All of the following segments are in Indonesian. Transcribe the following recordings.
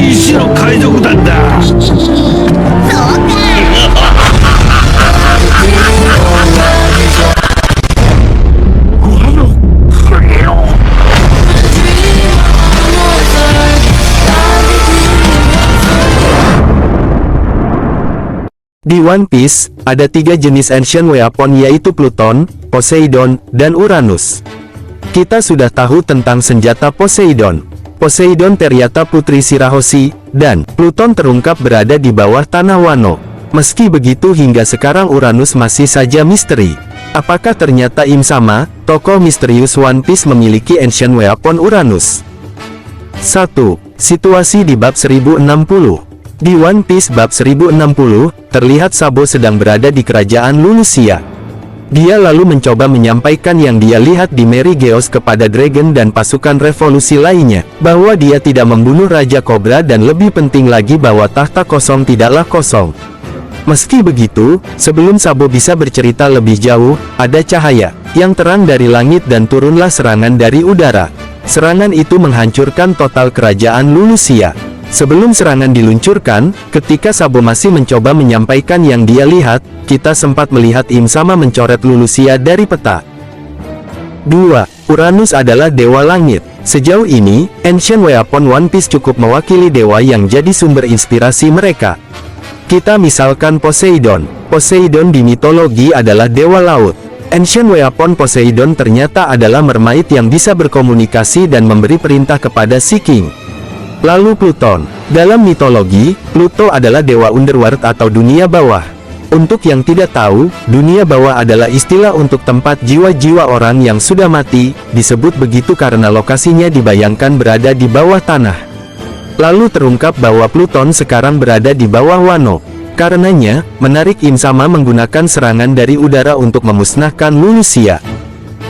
石の海賊団だ。そうか。Di One Piece, ada 3 jenis Ancient Weapon yaitu Pluton, Poseidon, dan Uranus. Kita sudah tahu tentang senjata Poseidon. Poseidon ternyata putri Shirahoshi, dan Pluton terungkap berada di bawah tanah Wano. Meski begitu hingga sekarang Uranus masih saja misteri. Apakah ternyata Im Sama, tokoh misterius One Piece memiliki Ancient Weapon Uranus? 1. Situasi di bab 1060. Di One Piece bab 1060, terlihat Sabo sedang berada di kerajaan Lulusia. Dia lalu mencoba menyampaikan yang dia lihat di Mary Geos kepada Dragon dan pasukan revolusi lainnya, bahwa dia tidak membunuh Raja Cobra dan lebih penting lagi bahwa tahta kosong tidaklah kosong. Meski begitu, sebelum Sabo bisa bercerita lebih jauh, ada cahaya yang terang dari langit dan turunlah serangan dari udara. Serangan itu menghancurkan total kerajaan Lulusia. Sebelum serangan diluncurkan, ketika Sabo masih mencoba menyampaikan yang dia lihat, kita sempat melihat Im Sama mencoret Lulusia dari peta. 2. Uranus adalah dewa langit. Sejauh ini, Ancient Weapon One Piece cukup mewakili dewa yang jadi sumber inspirasi mereka. Kita misalkan Poseidon. Poseidon di mitologi adalah dewa laut. Ancient Weapon Poseidon ternyata adalah mermaid yang bisa berkomunikasi dan memberi perintah kepada Sea King. Lalu Pluton. Dalam mitologi, Pluto adalah dewa underworld atau dunia bawah. Untuk yang tidak tahu, dunia bawah adalah istilah untuk tempat jiwa-jiwa orang yang sudah mati, disebut begitu karena lokasinya dibayangkan berada di bawah tanah. Lalu terungkap bahwa Pluton sekarang berada di bawah Wano. Karenanya, menarik Im Sama menggunakan serangan dari udara untuk memusnahkan Lulusia.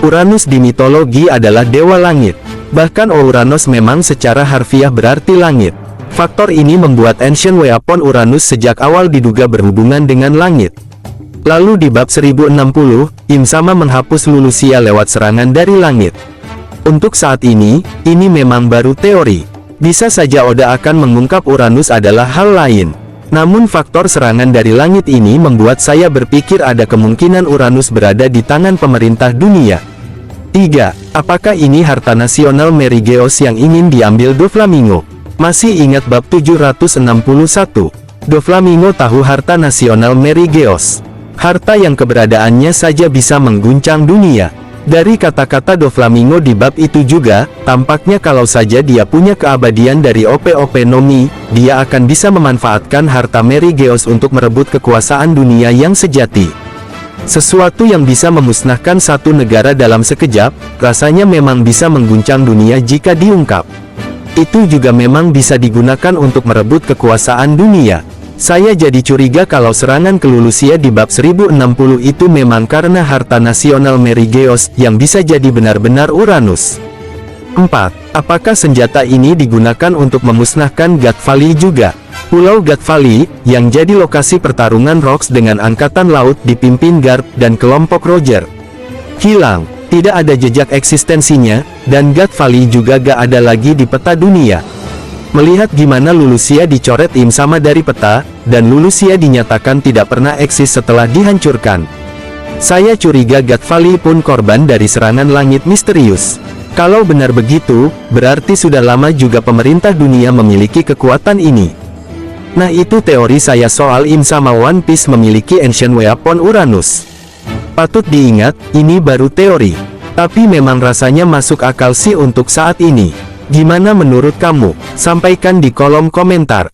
Uranus di mitologi adalah dewa langit. Bahkan Uranus memang secara harfiah berarti langit. Faktor ini membuat Ancient Weapon Uranus sejak awal diduga berhubungan dengan langit. Lalu di bab 1060, Im Sama menghapus Lulusia lewat serangan dari langit. Untuk saat ini memang baru teori. Bisa saja Oda akan mengungkap Uranus adalah hal lain. Namun faktor serangan dari langit ini membuat saya berpikir ada kemungkinan Uranus berada di tangan pemerintah dunia. 3. Apakah ini harta nasional Mary Geos yang ingin diambil Doflamingo? Masih ingat bab 761? Doflamingo tahu harta nasional Mary Geos. Harta yang keberadaannya saja bisa mengguncang dunia. Dari kata-kata Doflamingo di bab itu juga, tampaknya kalau saja dia punya keabadian dari OP-OP Nomi, dia akan bisa memanfaatkan harta Mary Geos untuk merebut kekuasaan dunia yang sejati. Sesuatu yang bisa memusnahkan satu negara dalam sekejap, rasanya memang bisa mengguncang dunia jika diungkap. Itu juga memang bisa digunakan untuk merebut kekuasaan dunia. Saya jadi curiga kalau serangan ke Lulusia di bab 1060 itu memang karena harta nasional Mary Geos yang bisa jadi benar-benar Uranus. 4. Apakah senjata ini digunakan untuk memusnahkan God Valley juga? Pulau God Valley, yang jadi lokasi pertarungan Rocks dengan Angkatan Laut dipimpin Garp dan kelompok Roger, hilang. Tidak ada jejak eksistensinya, dan God Valley juga gak ada lagi di peta dunia. Melihat gimana Lulusia dicoret Im Sama dari peta, dan Lulusia dinyatakan tidak pernah eksis setelah dihancurkan. Saya curiga God Valley pun korban dari serangan langit misterius. Kalau benar begitu, berarti sudah lama juga pemerintah dunia memiliki kekuatan ini. Nah itu teori saya soal Im Sama One Piece memiliki Ancient Weapon Uranus. Patut diingat, ini baru teori. Tapi memang rasanya masuk akal sih untuk saat ini. Gimana menurut kamu? Sampaikan di kolom komentar.